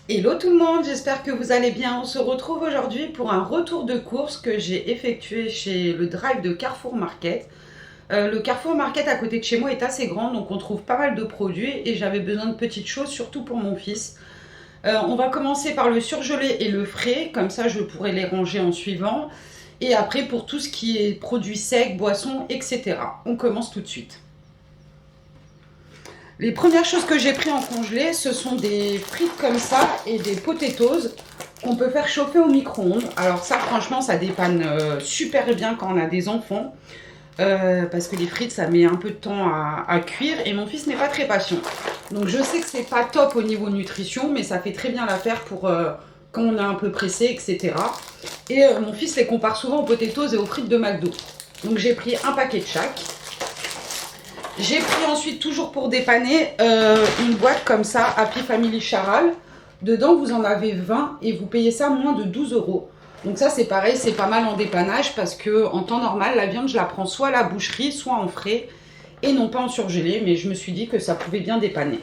Hello tout le monde, j'espère que vous allez bien. On se retrouve aujourd'hui pour un retour de course que j'ai effectué chez le drive de Carrefour Market. Le Carrefour Market à côté de chez moi est assez grand, donc on trouve pas mal de produits et j'avais besoin de petites choses, surtout pour mon fils. On va commencer par le surgelé et le frais, comme ça je pourrai les ranger en suivant. Et après pour tout ce qui est produits secs, boissons, etc. On commence tout de suite. Les premières choses que j'ai pris en congelé, ce sont des frites comme ça et des potatoes qu'on peut faire chauffer au micro-ondes. Alors ça, franchement, ça dépanne super bien quand on a des enfants. Parce que les frites, ça met un peu de temps à cuire et mon fils n'est pas très patient. Donc je sais que c'est pas top au niveau nutrition, mais ça fait très bien l'affaire pour quand on est un peu pressé, etc. Et mon fils les compare souvent aux potatoes et aux frites de McDo. Donc j'ai pris un paquet de chaque. J'ai pris ensuite, toujours pour dépanner, une boîte comme ça, Happy Family Charal. Dedans, vous en avez 20 et vous payez ça moins de 12 euros. Donc ça, c'est pareil, c'est pas mal en dépannage parce que en temps normal, la viande, je la prends soit à la boucherie, soit en frais et non pas en surgelé. Mais je me suis dit que ça pouvait bien dépanner.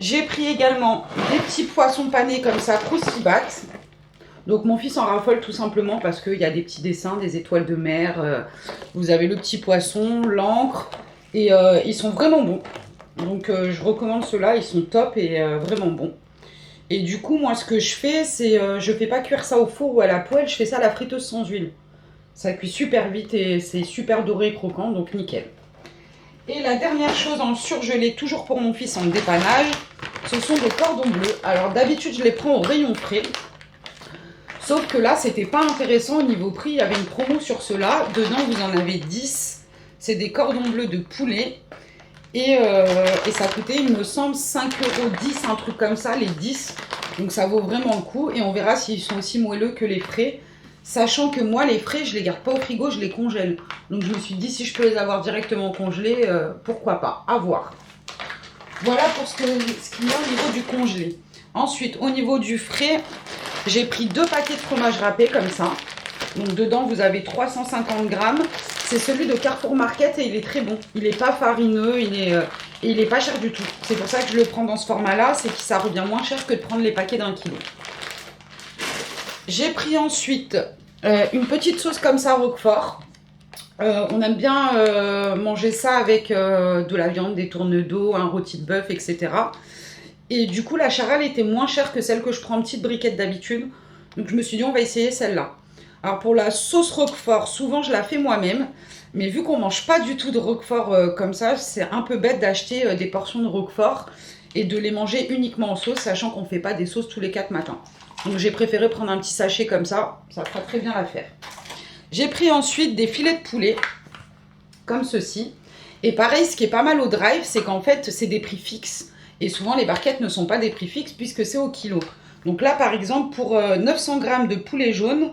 J'ai pris également des petits poissons panés comme ça, Croustibat. Donc mon fils en raffole tout simplement parce qu'il y a des petits dessins, des étoiles de mer. Vous avez le petit poisson, l'encre et ils sont vraiment bons. Donc je recommande ceux-là, ils sont top et vraiment bons. Et du coup, moi ce que je fais, c'est je fais pas cuire ça au four ou à la poêle, je fais ça à la friteuse sans huile. Ça cuit super vite et c'est super doré et croquant, donc nickel. Et la dernière chose en surgelé, toujours pour mon fils en dépannage, ce sont des cordons bleus. Alors d'habitude, je les prends au rayon frais. Sauf que là, c'était pas intéressant au niveau prix. Il y avait une promo sur ceux-là. Dedans, vous en avez 10. C'est des cordons bleus de poulet. Et ça coûtait, il me semble, 5,10 €, un truc comme ça, les 10. Donc ça vaut vraiment le coup. Et on verra s'ils sont aussi moelleux que les frais. Sachant que moi, les frais, je les garde pas au frigo, je les congèle. Donc je me suis dit, si je peux les avoir directement congelés, pourquoi pas. À voir. Voilà pour ce qu'il y a au niveau du congelé. Ensuite, au niveau du frais, j'ai pris 2 paquets de fromage râpé comme ça. Donc dedans, vous avez 350 grammes. C'est celui de Carrefour Market et il est très bon. Il n'est pas farineux, et il n'est pas cher du tout. C'est pour ça que je le prends dans ce format-là, c'est que ça revient moins cher que de prendre les paquets d'1 kilo. J'ai pris ensuite une petite sauce comme ça, Roquefort. On aime bien manger ça avec de la viande, des tournes d'eau, un rôti de bœuf, etc. Et du coup, la charale était moins chère que celle que je prends en petite briquette d'habitude. Donc je me suis dit, on va essayer celle-là. Alors pour la sauce Roquefort, souvent je la fais moi-même. Mais vu qu'on mange pas du tout de Roquefort comme ça, c'est un peu bête d'acheter des portions de Roquefort et de les manger uniquement en sauce, sachant qu'on ne fait pas des sauces tous les 4 matins. Donc j'ai préféré prendre un petit sachet comme ça fera très bien l'affaire. J'ai pris ensuite des filets de poulet, comme ceci. Et pareil, ce qui est pas mal au drive, c'est qu'en fait, c'est des prix fixes. Et souvent, les barquettes ne sont pas des prix fixes puisque c'est au kilo. Donc là, par exemple, pour 900 grammes de poulet jaune,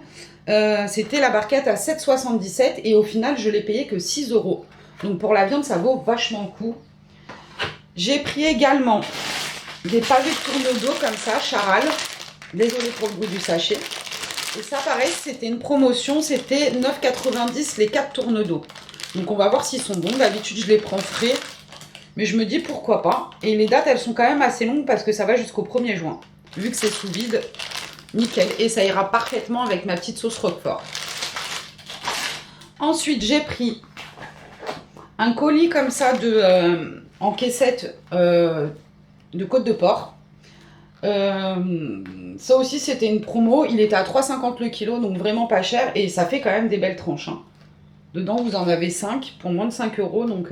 c'était la barquette à 7,77 et au final, je l'ai payé que 6 euros. Donc pour la viande, ça vaut vachement le coup. J'ai pris également des pavés de tourne d'eau comme ça, charal. Désolée pour le goût du sachet. Et ça, pareil, c'était une promotion, c'était 9,90 les 4 tournes d'eau. Donc on va voir s'ils sont bons. D'habitude, je les prends frais. Mais je me dis pourquoi pas. Et les dates, elles sont quand même assez longues parce que ça va jusqu'au 1er juin. Vu que c'est sous vide, nickel. Et ça ira parfaitement avec ma petite sauce Roquefort. Ensuite, j'ai pris un colis comme ça en caissette de côte de porc. Ça aussi, c'était une promo. Il était à 3,50 le kilo, donc vraiment pas cher. Et ça fait quand même des belles tranches. Hein. Dedans, vous en avez 5 pour moins de 5 euros. Donc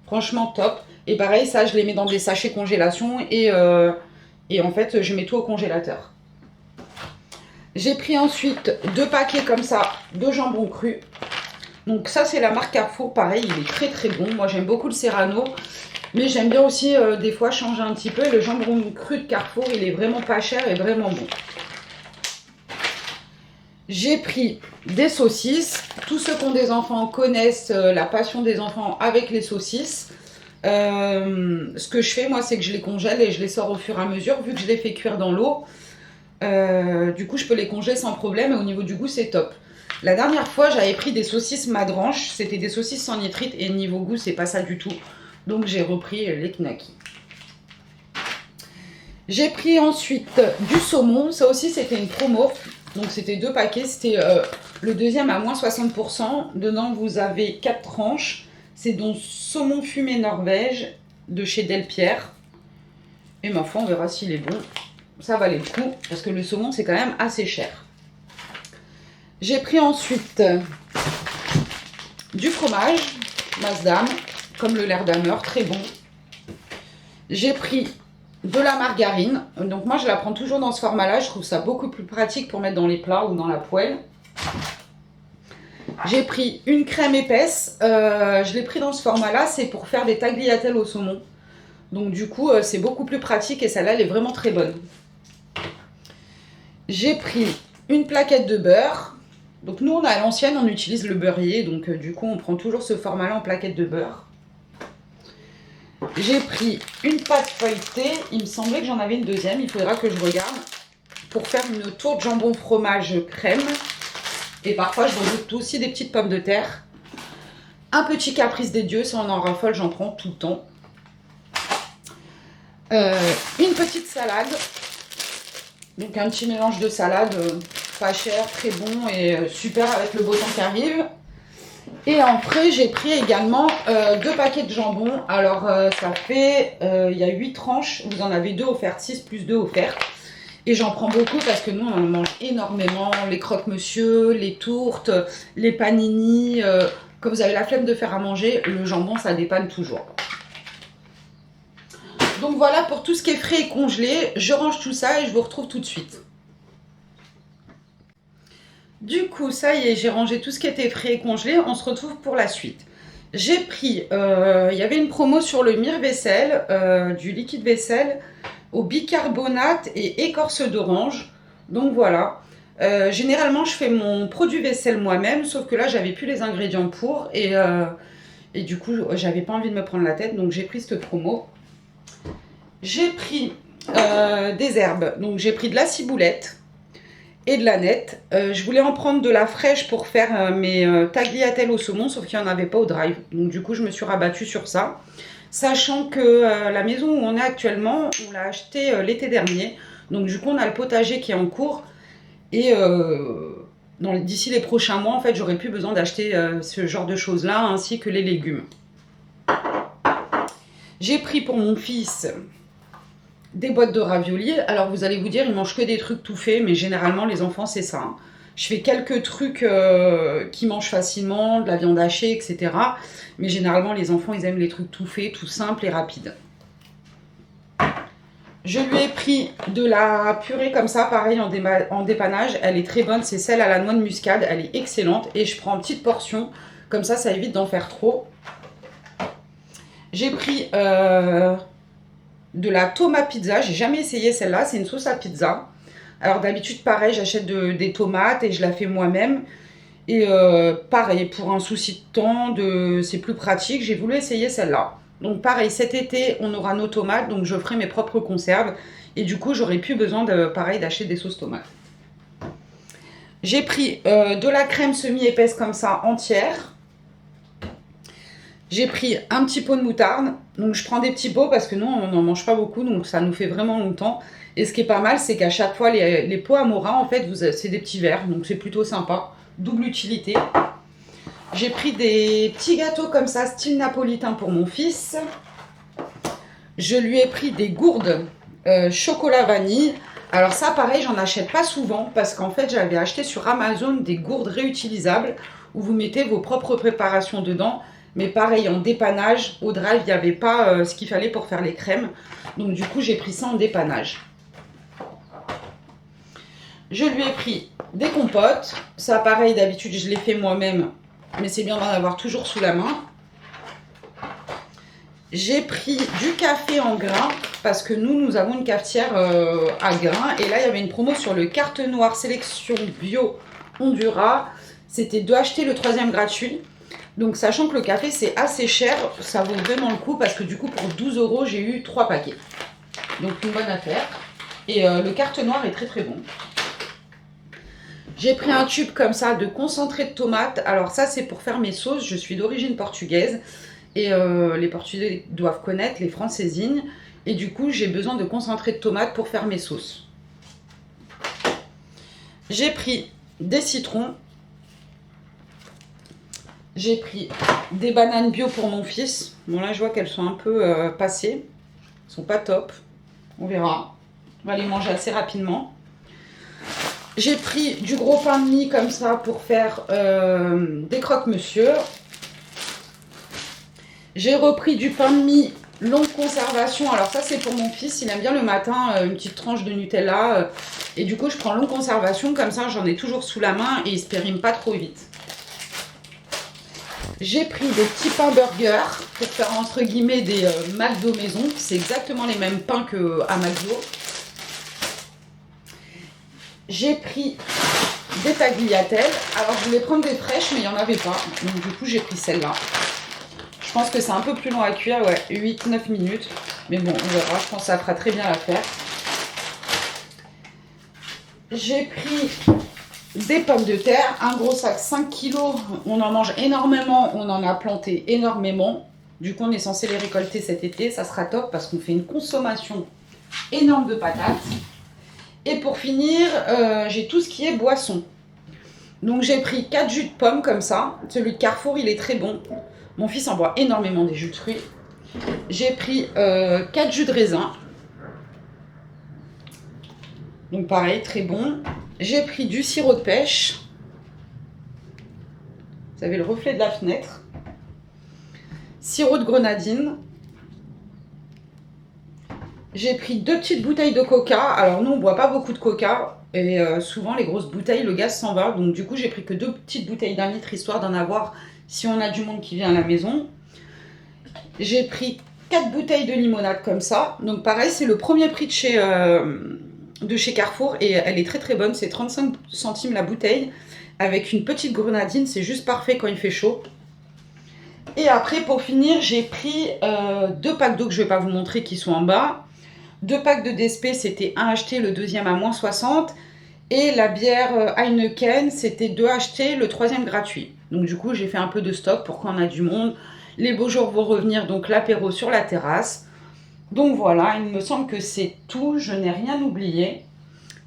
franchement top. Et pareil, ça, je les mets dans des sachets congélation et en fait, je mets tout au congélateur. J'ai pris ensuite 2 paquets comme ça de jambon cru. Donc ça, c'est la marque Carrefour. Pareil, il est très très bon. Moi, j'aime beaucoup le Serrano. Mais j'aime bien aussi des fois changer un petit peu. Le jambon cru de Carrefour, il est vraiment pas cher et vraiment bon. J'ai pris des saucisses. Tous ceux qui ont des enfants connaissent la passion des enfants avec les saucisses. Ce que je fais, moi, c'est que je les congèle et je les sors au fur et à mesure. Vu que je les fais cuire dans l'eau, du coup, je peux les congeler sans problème. Et au niveau du goût, c'est top. La dernière fois, j'avais pris des saucisses Madrange. C'était des saucisses sans nitrite. Et niveau goût, c'est pas ça du tout. Donc, j'ai repris les knackis. J'ai pris ensuite du saumon. Ça aussi, c'était une promo. Donc, c'était 2 paquets. C'était le deuxième à moins 60%. Dedans, vous avez 4 tranches. C'est donc saumon fumé Norvège de chez Delpierre. Et ma foi, on verra s'il est bon. Ça valait le coup parce que le saumon, c'est quand même assez cher. J'ai pris ensuite du fromage Maasdam, comme le Leerdammer, très bon. J'ai pris de la margarine. Donc moi, je la prends toujours dans ce format-là. Je trouve ça beaucoup plus pratique pour mettre dans les plats ou dans la poêle. J'ai pris une crème épaisse. Je l'ai pris dans ce format-là. C'est pour faire des tagliatelles au saumon. Donc du coup, c'est beaucoup plus pratique et celle-là, elle est vraiment très bonne. J'ai pris une plaquette de beurre. Donc nous, on a à l'ancienne, on utilise le beurrier. Donc du coup, on prend toujours ce format-là en plaquette de beurre. J'ai pris une pâte feuilletée. Il me semblait que j'en avais une deuxième. Il faudra que je regarde. Pour faire une tourte jambon fromage crème. Et parfois, je rajoute aussi des petites pommes de terre. Un petit caprice des dieux. Si on en raffole, j'en prends tout le temps. Une petite salade. Donc un petit mélange de salade pas cher, très bon et super avec le beau temps qui arrive. Et après, j'ai pris également 2 paquets de jambon. Alors, ça fait, il y a 8 tranches. Vous en avez 2 offertes, 6 plus 2 offertes. Et j'en prends beaucoup parce que nous, on en mange énormément. Les croque-monsieur, les tourtes, les panini. Quand vous avez la flemme de faire à manger, le jambon, ça dépanne toujours. Donc voilà pour tout ce qui est frais et congelé. Je range tout ça et je vous retrouve tout de suite. Du coup, ça y est, j'ai rangé tout ce qui était frais et congelé. On se retrouve pour la suite. J'ai pris, il y avait une promo sur le Mire-Vaisselle, du liquide vaisselle au bicarbonate et écorce d'orange. Donc voilà. Généralement, je fais mon produit vaisselle moi-même, sauf que là, j'avais plus les ingrédients pour. Et du coup, j'avais pas envie de me prendre la tête, donc j'ai pris cette promo. J'ai pris des herbes. Donc j'ai pris de la ciboulette et de l'aneth. Je voulais en prendre de la fraîche pour faire mes tagliatelles au saumon, sauf qu'il n'y en avait pas au drive. Donc du coup, je me suis rabattue sur ça. Sachant que la maison où on est actuellement, on l'a acheté l'été dernier. Donc du coup, on a le potager qui est en cours. Et d'ici les prochains mois, en fait, j'aurai plus besoin d'acheter ce genre de choses-là, ainsi que les légumes. J'ai pris pour mon fils des boîtes de raviolis. Alors vous allez vous dire, ils mangent que des trucs tout faits, mais généralement les enfants c'est ça. Hein. Je fais quelques trucs qu'ils mangent facilement, de la viande hachée, etc. Mais généralement les enfants ils aiment les trucs tout faits, tout simples et rapides. Je lui ai pris de la purée comme ça, pareil en dépannage. Elle est très bonne, c'est celle à la noix de muscade, elle est excellente. Et je prends en petites portions, comme ça évite d'en faire trop. J'ai pris de la tomate pizza, j'ai jamais essayé celle-là, c'est une sauce à pizza. Alors d'habitude pareil, j'achète des tomates et je la fais moi-même. Et pareil, pour un souci de temps, c'est plus pratique, j'ai voulu essayer celle-là. Donc pareil, cet été, on aura nos tomates, donc je ferai mes propres conserves. Et du coup, j'aurai plus besoin d'acheter des sauces tomates. J'ai pris de la crème semi-épaisse comme ça, entière. J'ai pris un petit pot de moutarde. Donc je prends des petits pots parce que nous, on n'en mange pas beaucoup, donc ça nous fait vraiment longtemps. Et ce qui est pas mal, c'est qu'à chaque fois, les pots Amora, en fait, c'est des petits verres, donc c'est plutôt sympa. Double utilité. J'ai pris des petits gâteaux comme ça, style napolitain pour mon fils. Je lui ai pris des gourdes chocolat vanille. Alors ça, pareil, j'en achète pas souvent parce qu'en fait, j'avais acheté sur Amazon des gourdes réutilisables où vous mettez vos propres préparations dedans. Mais pareil, en dépannage, au drive, il n'y avait pas ce qu'il fallait pour faire les crèmes. Donc du coup, j'ai pris ça en dépannage. Je lui ai pris des compotes. Ça, pareil, d'habitude, je les fais moi-même. Mais c'est bien d'en avoir toujours sous la main. J'ai pris du café en grains parce que nous avons une cafetière à grains. Et là, il y avait une promo sur le carte noire sélection bio Honduras. C'était de acheter le 3e gratuit. Donc, sachant que le café, c'est assez cher, ça vaut vraiment le coup parce que du coup, pour 12 €, j'ai eu 3 paquets. Donc, une bonne affaire. Et le carte noire est très très bon. J'ai pris un tube comme ça de concentré de tomates. Alors ça, c'est pour faire mes sauces. Je suis d'origine portugaise. Et les Portugais doivent connaître les francesinhas. Et du coup, j'ai besoin de concentré de tomate pour faire mes sauces. J'ai pris des citrons. J'ai pris des bananes bio pour mon fils. Bon, là, je vois qu'elles sont un peu passées. Elles sont pas top. On verra. On va les manger assez rapidement. J'ai pris du gros pain de mie comme ça pour faire des croque-monsieur. J'ai repris du pain de mie longue conservation. Alors ça, c'est pour mon fils. Il aime bien le matin une petite tranche de Nutella. Et du coup, je prends longue conservation. Comme ça, j'en ai toujours sous la main et il se périme pas trop vite. J'ai pris des petits pains burgers pour faire entre guillemets des McDo maison. C'est exactement les mêmes pains qu'à McDo. J'ai pris des tagliatelles. Alors je voulais prendre des fraîches mais il n'y en avait pas. Donc du coup j'ai pris celle-là. Je pense que c'est un peu plus long à cuire, ouais, 8-9 minutes. Mais bon, on verra, je pense que ça fera très bien l'affaire. J'ai pris des pommes de terre, un gros sac 5 kg, on en mange énormément, on en a planté énormément. Du coup, on est censé les récolter cet été, ça sera top parce qu'on fait une consommation énorme de patates. Et pour finir, j'ai tout ce qui est boisson. Donc j'ai pris 4 jus de pommes comme ça. Celui de Carrefour, il est très bon. Mon fils en boit énormément des jus de fruits. J'ai pris 4 jus de raisin. Donc pareil, très bon. J'ai pris du sirop de pêche. Vous avez le reflet de la fenêtre. Sirop de grenadine. J'ai pris 2 petites bouteilles de coca. Alors nous, on ne boit pas beaucoup de coca. Et souvent, les grosses bouteilles, le gaz s'en va. Donc du coup, j'ai pris que 2 petites bouteilles d'1 litre, histoire d'en avoir si on a du monde qui vient à la maison. J'ai pris 4 bouteilles de limonade comme ça. Donc pareil, c'est le premier prix de chez Carrefour. Et elle est très très bonne. C'est 35 centimes la bouteille. Avec une petite grenadine. C'est juste parfait quand il fait chaud. Et après, pour finir, j'ai pris 2 packs d'eau que je ne vais pas vous montrer qui sont en bas. 2 packs de DSP, c'était un acheté, le deuxième à moins 60. Et la bière Heineken, c'était 2 achetés, le troisième gratuit. Donc du coup, j'ai fait un peu de stock pour quand on a du monde. Les beaux jours vont revenir, donc l'apéro sur la terrasse. Donc voilà, il me semble que c'est tout. Je n'ai rien oublié.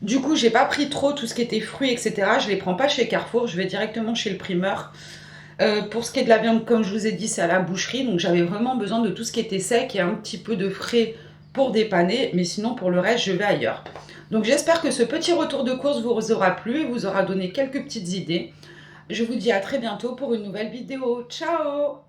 Du coup, j'ai pas pris trop tout ce qui était fruits, etc. Je les prends pas chez Carrefour, je vais directement chez le primeur. Pour ce qui est de la viande, comme je vous ai dit, c'est à la boucherie. Donc j'avais vraiment besoin de tout ce qui était sec et un petit peu de frais pour dépanner. Mais sinon, pour le reste, je vais ailleurs. Donc j'espère que ce petit retour de course vous aura plu, vous aura donné quelques petites idées. Je vous dis à très bientôt pour une nouvelle vidéo. Ciao!